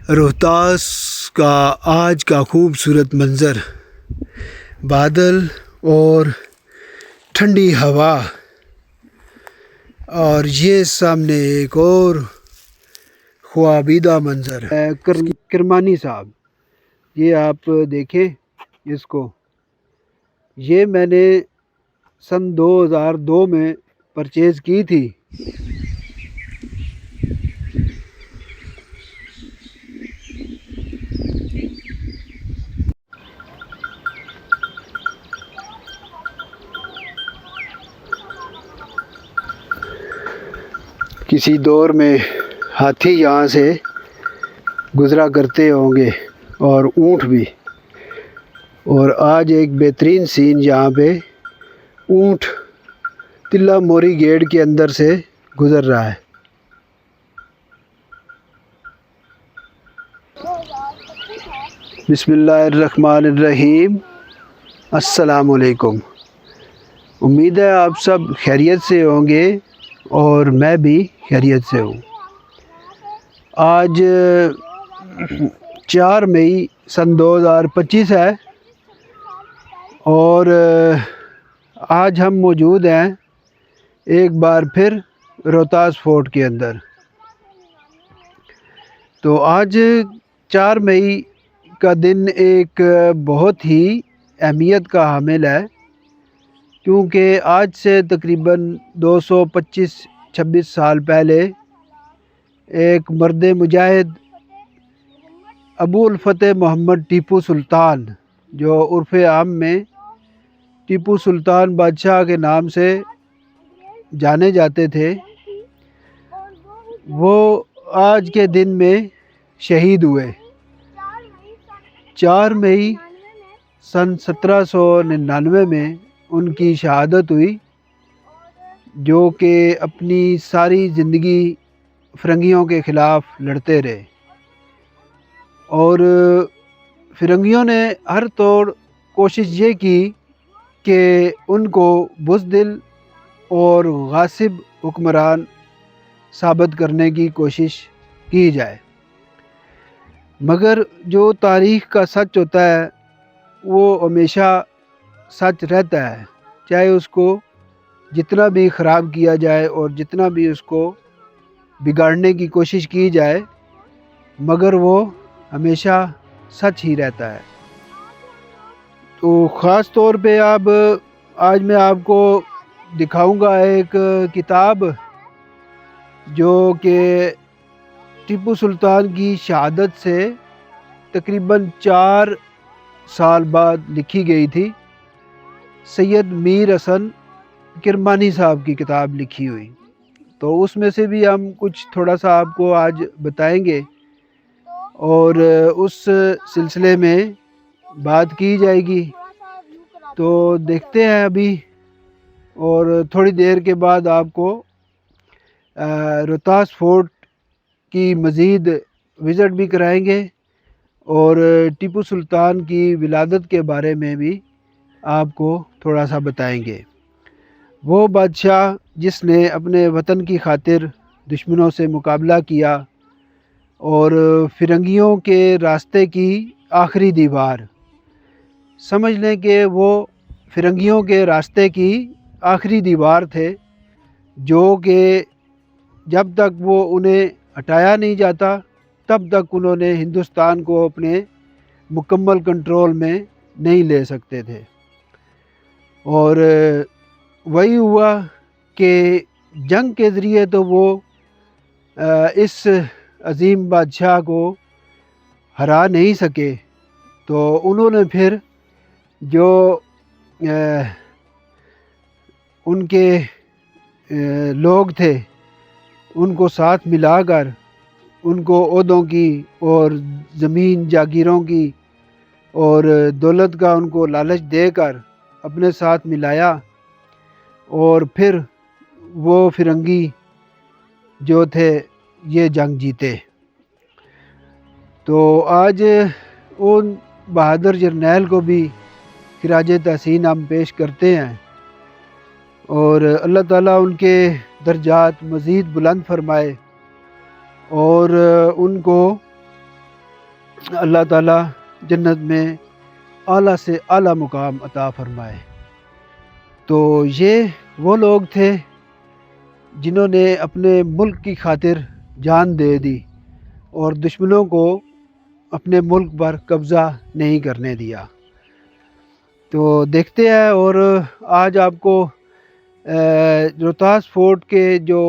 روہتاس کا آج کا خوبصورت منظر، بادل اور ٹھنڈی ہوا، اور یہ سامنے ایک اور خوابیدہ منظر ہے۔ کرمانی صاحب، یہ آپ دیکھیں اس کو، یہ میں نے سن 2002 میں پرچیز کی تھی۔ کسی دور میں ہاتھی یہاں سے گزرا کرتے ہوں گے اور اونٹ بھی، اور آج ایک بہترین سین یہاں پہ اونٹ تلہ موری گیٹ کے اندر سے گزر رہا ہے۔ بسم اللہ الرحمن الرحیم۔ السلام علیکم۔ امید ہے آپ سب خیریت سے ہوں گے اور میں بھی خیریت سے ہوں۔ آج 4 مئی سن 2025 ہے، اور آج ہم موجود ہیں ایک بار پھر روہتاس فورٹ کے اندر۔ تو آج 4 مئی کا دن ایک بہت ہی اہمیت کا حامل ہے، کیونکہ آج سے تقریباً 225-26 سال پہلے ایک مرد مجاہد ابو الفتح محمد ٹیپو سلطان، جو عرف عام میں ٹیپو سلطان بادشاہ کے نام سے جانے جاتے تھے، وہ آج کے دن میں شہید ہوئے۔ 4 مئی سن 1799 میں ان کی شہادت ہوئی، جو کہ اپنی ساری زندگی فرنگیوں کے خلاف لڑتے رہے، اور فرنگیوں نے ہر طور کوشش یہ کی کہ ان کو بزدل اور غاصب حکمران ثابت کرنے کی کوشش کی جائے، مگر جو تاریخ کا سچ ہوتا ہے وہ ہمیشہ سچ رہتا ہے، چاہے اس کو جتنا بھی خراب کیا جائے اور جتنا بھی اس کو بگاڑنے کی کوشش کی جائے، مگر وہ ہمیشہ سچ ہی رہتا ہے۔ تو خاص طور پہ آج میں آپ کو دکھاؤں گا ایک کتاب جو کہ ٹیپو سلطان کی شہادت سے تقریباً 4 سال بعد لکھی گئی تھی۔ سید میر حسن کرمانی صاحب کی کتاب لکھی ہوئی، تو اس میں سے بھی ہم کچھ تھوڑا سا آپ کو آج بتائیں گے، اور اس سلسلے میں بات کی جائے گی۔ تو دیکھتے ہیں ابھی، اور تھوڑی دیر کے بعد آپ کو روہتاس فورٹ کی مزید وزٹ بھی کرائیں گے، اور ٹیپو سلطان کی ولادت کے بارے میں بھی آپ کو تھوڑا سا بتائیں گے۔ وہ بادشاہ جس نے اپنے وطن کی خاطر دشمنوں سے مقابلہ کیا، اور فرنگیوں کے راستے کی آخری دیوار، سمجھ لیں کہ وہ فرنگیوں کے راستے کی آخری دیوار تھے، جو کہ جب تک وہ انہیں ہٹایا نہیں جاتا تب تک انہوں نے ہندوستان کو اپنے مکمل کنٹرول میں نہیں لے سکتے تھے۔ اور وہی ہوا کہ جنگ کے ذریعے تو وہ اس عظیم بادشاہ کو ہرا نہیں سکے، تو انہوں نے پھر جو ان کے لوگ تھے ان کو ساتھ ملا کر ان کو عہدوں کی اور زمین جاگیروں کی اور دولت کا ان کو لالچ دے کر اپنے ساتھ ملایا، اور پھر وہ فرنگی جو تھے یہ جنگ جیتے۔ تو آج ان بہادر جرنیل کو بھی خراج تحسین ہم پیش کرتے ہیں، اور اللہ تعالیٰ ان کے درجات مزید بلند فرمائے، اور ان کو اللہ تعالیٰ جنت میں اعلیٰ سے اعلیٰ مقام عطا فرمائے۔ تو یہ وہ لوگ تھے جنہوں نے اپنے ملک کی خاطر جان دے دی اور دشمنوں کو اپنے ملک پر قبضہ نہیں کرنے دیا۔ تو دیکھتے ہیں، اور آج آپ کو روہتاس فورٹ کے جو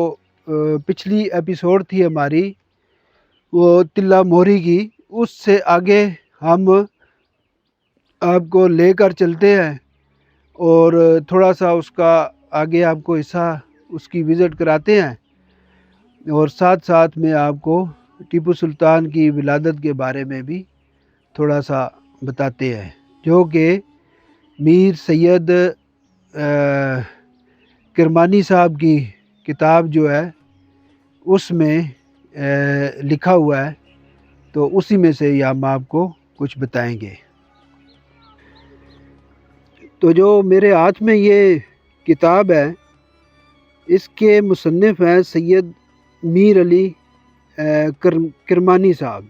پچھلی ایپیسوڈ تھی ہماری وہ تلہ موری کی، اس سے آگے ہم آپ کو لے کر چلتے ہیں اور تھوڑا سا اس کا آگے آپ کو حصہ اس کی وزٹ کراتے ہیں، اور ساتھ ساتھ میں آپ کو ٹیپو سلطان کی ولادت کے بارے میں بھی تھوڑا سا بتاتے ہیں، جو کہ میر سید کرمانی صاحب کی کتاب جو ہے اس میں لکھا ہوا ہے، تو اسی میں سے ہم آپ کو کچھ بتائیں گے۔ تو جو میرے ہاتھ میں یہ کتاب ہے، اس کے مصنف ہیں سید میر علی کرمانی صاحب۔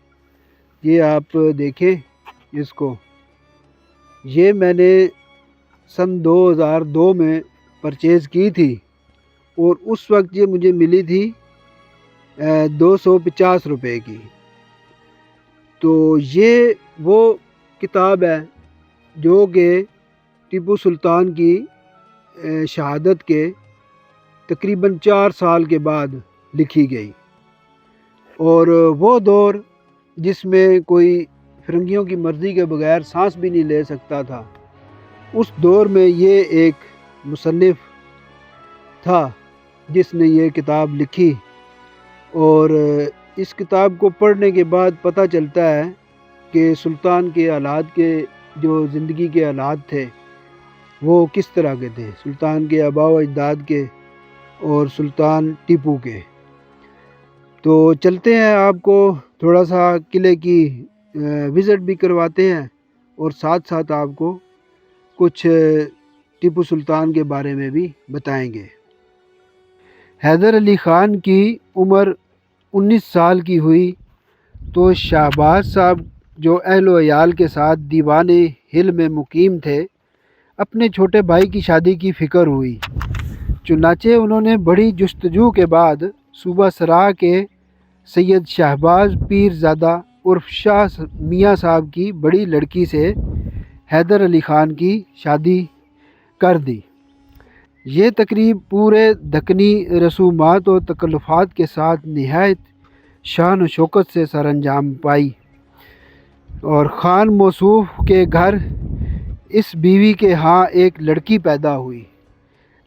یہ آپ دیکھیں اس کو، یہ میں نے سن 2002 میں پرچیز کی تھی اور اس وقت یہ مجھے ملی تھی 250 روپے کی۔ تو یہ وہ کتاب ہے جو کہ ٹیپو سلطان کی شہادت کے تقریباً 4 سال کے بعد لکھی گئی، اور وہ دور جس میں کوئی فرنگیوں کی مرضی کے بغیر سانس بھی نہیں لے سکتا تھا، اس دور میں یہ ایک مصنف تھا جس نے یہ کتاب لکھی، اور اس کتاب کو پڑھنے کے بعد پتہ چلتا ہے کہ سلطان کے حالات کے جو زندگی کے حالات تھے وہ کس طرح کے تھے، سلطان کے آباء و اجداد کے اور سلطان ٹیپو کے۔ تو چلتے ہیں، آپ کو تھوڑا سا قلعے کی وزٹ بھی کرواتے ہیں اور ساتھ ساتھ آپ کو کچھ ٹیپو سلطان کے بارے میں بھی بتائیں گے۔ حیدر علی خان کی عمر 19 سال کی ہوئی تو شہباز صاحب جو اہل و عیال کے ساتھ دیوان ہل میں مقیم تھے، اپنے چھوٹے بھائی کی شادی کی فکر ہوئی۔ چنانچہ انہوں نے بڑی جستجو کے بعد صوبہ سرا کے سید شہباز پیر زادہ عرف شاہ میاں صاحب کی بڑی لڑکی سے حیدر علی خان کی شادی کر دی۔ یہ تقریب پورے دکنی رسومات و تکلفات کے ساتھ نہایت شان و شوکت سے سر انجام پائی، اور خان موصوف کے گھر اس بیوی کے ہاں ایک لڑکی پیدا ہوئی،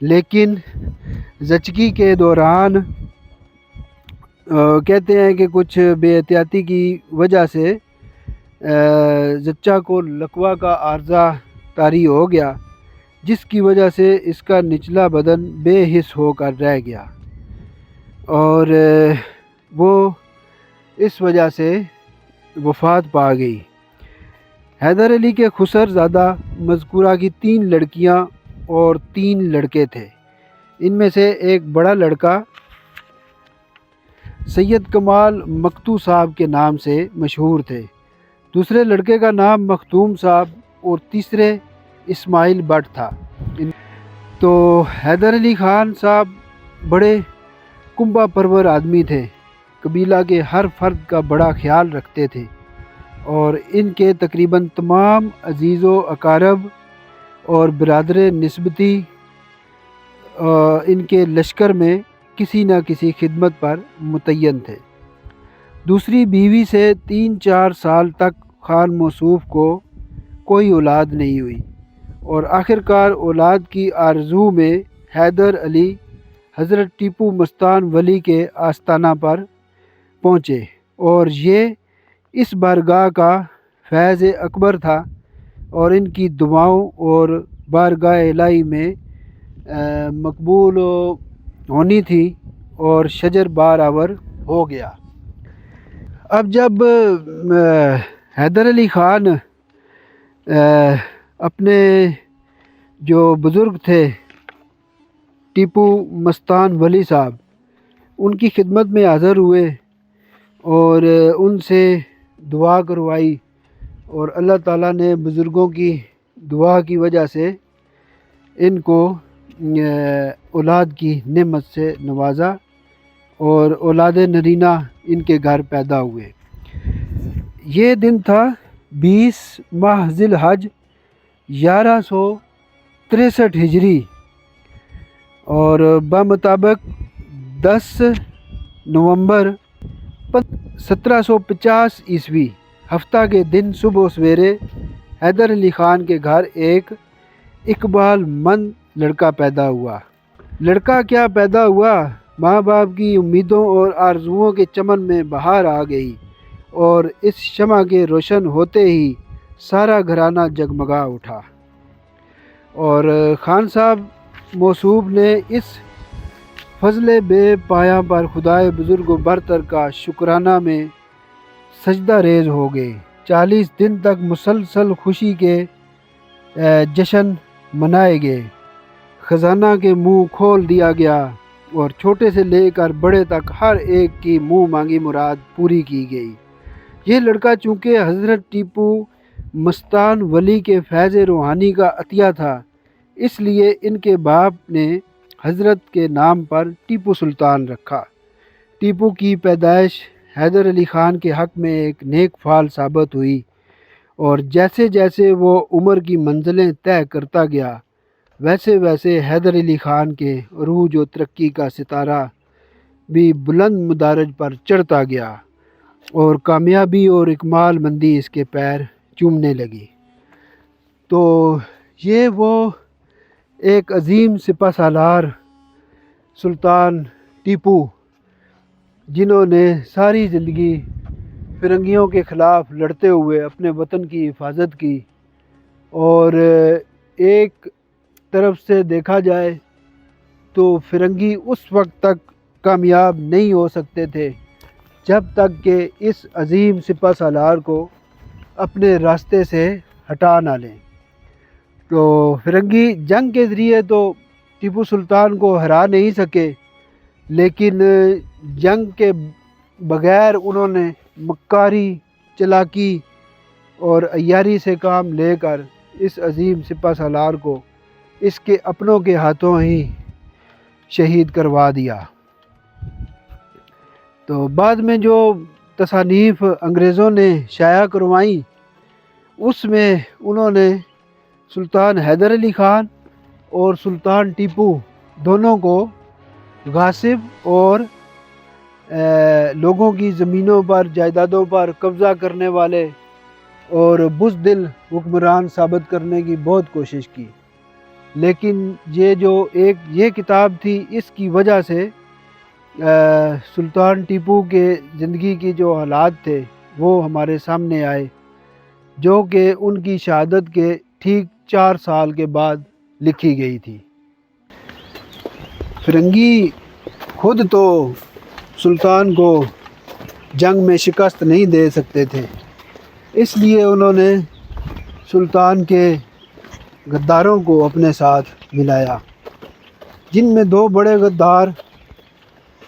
لیکن زچگی کے دوران کہتے ہیں کہ کچھ بے احتیاطی کی وجہ سے زچہ کو لقوہ کا عارضہ طاری ہو گیا، جس کی وجہ سے اس کا نچلا بدن بے حس ہو کر رہ گیا، اور وہ اس وجہ سے وفات پا گئی۔ حیدر علی کے خسر زادہ مذکورہ کی 3 لڑکیاں اور 3 لڑکے تھے۔ ان میں سے ایک بڑا لڑکا سید کمال مکتو صاحب کے نام سے مشہور تھے، دوسرے لڑکے کا نام مختوم صاحب اور تیسرے اسماعیل بٹ تھا۔ تو حیدر علی خان صاحب بڑے کنبہ پرور آدمی تھے، قبیلہ کے ہر فرد کا بڑا خیال رکھتے تھے، اور ان کے تقریباً تمام عزیز و اقارب اور برادر نسبتی ان کے لشکر میں کسی نہ کسی خدمت پر متعین تھے۔ دوسری بیوی سے 3-4 سال تک خان موصوف کو کوئی اولاد نہیں ہوئی، اور آخرکار اولاد کی آرزو میں حیدر علی حضرت ٹیپو مستان ولی کے آستانہ پر پہنچے، اور یہ اس بارگاہ کا فیض اکبر تھا، اور ان کی دعاؤں اور بارگاہ الہی میں مقبول ہونی تھی، اور شجر بار آور ہو گیا۔ اب جب حیدر علی خان اپنے جو بزرگ تھے ٹیپو مستان ولی صاحب، ان کی خدمت میں حاضر ہوئے اور ان سے دعا کروائی اور اللہ تعالیٰ نے بزرگوں کی دعا کی وجہ سے ان کو اولاد کی نعمت سے نوازا اور اولاد نرینہ ان کے گھر پیدا ہوئے۔ یہ دن تھا 20 ماہ ذی الحج 1163 ہجری اور بمطابق 10 نومبر 1750 عیسوی ہفتہ کے دن صبح سویرے حیدر علی خان کے گھر ایک اقبال مند لڑکا پیدا ہوا۔ لڑکا کیا پیدا ہوا، ماں باپ کی امیدوں اور آرزوؤں کے چمن میں بہار آ گئی اور اس شمع کے روشن ہوتے ہی سارا گھرانہ جگمگا اٹھا۔ اور خان صاحب موصوب نے اس فضل بے پایاں پر خدائے بزرگ و برتر کا شکرانہ میں سجدہ ریز ہو گئے۔ 40 دن تک مسلسل خوشی کے جشن منائے گئے، خزانہ کے منہ کھول دیا گیا اور چھوٹے سے لے کر بڑے تک ہر ایک کی منہ مانگی مراد پوری کی گئی۔ یہ لڑکا چونکہ حضرت ٹیپو مستان ولی کے فیض روحانی کا عطیہ تھا، اس لیے ان کے باپ نے حضرت کے نام پر ٹیپو سلطان رکھا۔ ٹیپو کی پیدائش حیدر علی خان کے حق میں ایک نیک فعل ثابت ہوئی اور جیسے جیسے وہ عمر کی منزلیں طے کرتا گیا ویسے ویسے حیدر علی خان کے عروج و ترقی کا ستارہ بھی بلند مدارج پر چڑھتا گیا اور کامیابی اور اکمال مندی اس کے پیر چومنے لگی۔ تو یہ وہ ایک عظیم سپہ سالار سلطان ٹیپو جنہوں نے ساری زندگی فرنگیوں کے خلاف لڑتے ہوئے اپنے وطن کی حفاظت کی، اور ایک طرف سے دیکھا جائے تو فرنگی اس وقت تک کامیاب نہیں ہو سکتے تھے جب تک کہ اس عظیم سپہ سالار کو اپنے راستے سے ہٹا نہ لیں۔ تو فرنگی جنگ کے ذریعے تو ٹیپو سلطان کو ہرا نہیں سکے، لیکن جنگ کے بغیر انہوں نے مکاری، چلاکی اور عیاری سے کام لے کر اس عظیم سپہ سالار کو اس کے اپنوں کے ہاتھوں ہی شہید کروا دیا۔ تو بعد میں جو تصانیف انگریزوں نے شائع کروائیں اس میں انہوں نے سلطان حیدر علی خان اور سلطان ٹیپو دونوں کو غاصب اور لوگوں کی زمینوں پر، جائیدادوں پر قبضہ کرنے والے اور بزدل حکمران ثابت کرنے کی بہت کوشش کی، لیکن یہ کتاب تھی، اس کی وجہ سے سلطان ٹیپو کے زندگی کی جو حالات تھے وہ ہمارے سامنے آئے، جو کہ ان کی شہادت کے ٹھیک 4 سال کے بعد لکھی گئی تھی۔ فرنگی خود تو سلطان کو جنگ میں شکست نہیں دے سکتے تھے، اس لیے انہوں نے سلطان کے غداروں کو اپنے ساتھ ملایا، جن میں 2 بڑے غدار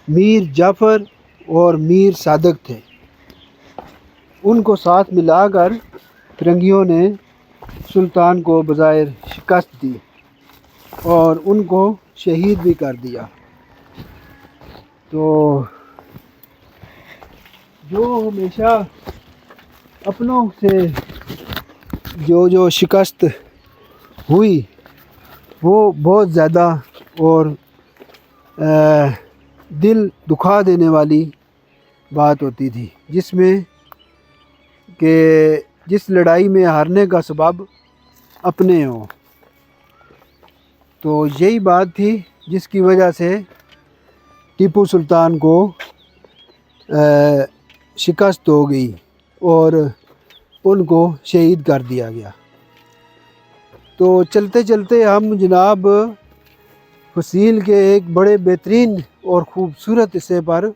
میر جعفر اور میر صادق تھے۔ ان کو ساتھ ملا کر فرنگیوں نے سلطان کو بظاہر شکست دی اور ان کو شہید بھی کر دیا۔ تو جو ہمیشہ اپنوں سے جو شکست ہوئی وہ بہت زیادہ اور دل دکھا دینے والی بات ہوتی تھی، جس میں کہ جس لڑائی میں ہارنے کا سبب اپنے ہوں۔ تو یہی بات تھی جس کی وجہ سے ٹیپو سلطان کو شکست ہو گئی اور ان کو شہید کر دیا گیا۔ تو چلتے چلتے ہم جناب فصیل کے ایک بڑے بہترین اور خوبصورت حصے پر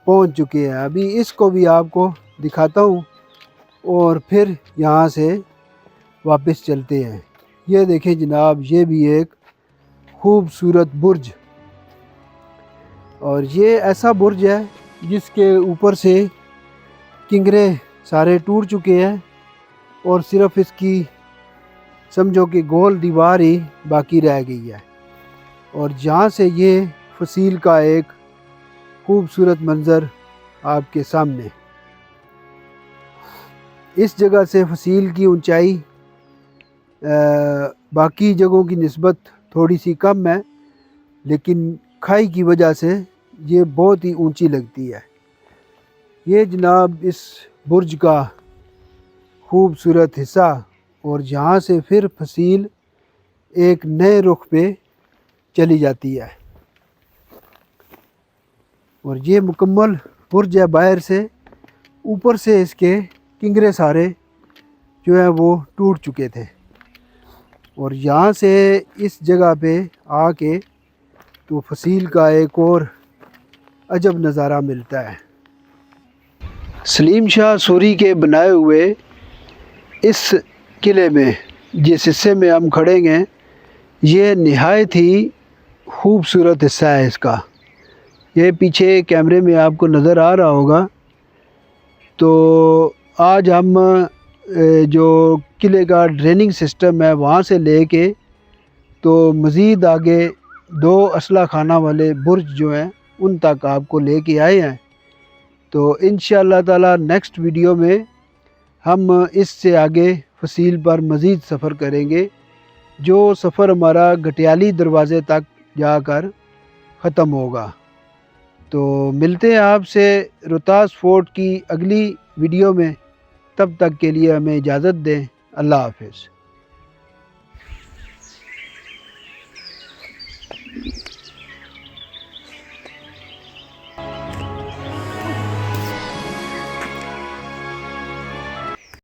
پہنچ چکے ہیں۔ ابھی اس کو بھی آپ کو دکھاتا ہوں اور پھر یہاں سے واپس چلتے ہیں۔ یہ دیکھیں جناب، یہ بھی ایک خوبصورت برج، اور یہ ایسا برج ہے جس کے اوپر سے کنگرے سارے ٹوٹ چکے ہیں اور صرف اس کی سمجھو کہ گول دیوار ہی باقی رہ گئی ہے، اور جہاں سے یہ فصیل کا ایک خوبصورت منظر آپ کے سامنے۔ اس جگہ سے فصیل کی اونچائی باقی جگہوں کی نسبت تھوڑی سی کم ہے، لیکن کھائی کی وجہ سے یہ بہت ہی اونچی لگتی ہے۔ یہ جناب اس برج کا خوبصورت حصہ، اور جہاں سے پھر فصیل ایک نئے رخ پہ چلی جاتی ہے، اور یہ مکمل برج ہے باہر سے، اوپر سے اس کے کنگرے سارے جو ہیں وہ ٹوٹ چکے تھے، اور یہاں سے اس جگہ پہ آ کے تو فصیل کا ایک اور عجب نظارہ ملتا ہے۔ سلیم شاہ سوری کے بنائے ہوئے اس قلعے میں جس حصے میں ہم کھڑے ہیں، یہ نہایت ہی خوبصورت حصہ ہے اس کا۔ یہ پیچھے کیمرے میں آپ کو نظر آ رہا ہوگا۔ تو آج ہم جو قلعے کا ڈریننگ سسٹم ہے وہاں سے لے کے تو مزید آگے 2 اسلحہ خانہ والے برج جو ہیں ان تک آپ کو لے کے آئے ہیں۔ تو انشاءاللہ تعالی نیکسٹ ویڈیو میں ہم اس سے آگے فصیل پر مزید سفر کریں گے، جو سفر ہمارا گٹیالی دروازے تک جا کر ختم ہوگا۔ تو ملتے ہیں آپ سے روہتاس فورٹ کی اگلی ویڈیو میں، تب تک کے لیے ہمیں اجازت دیں۔ اللہ حافظ۔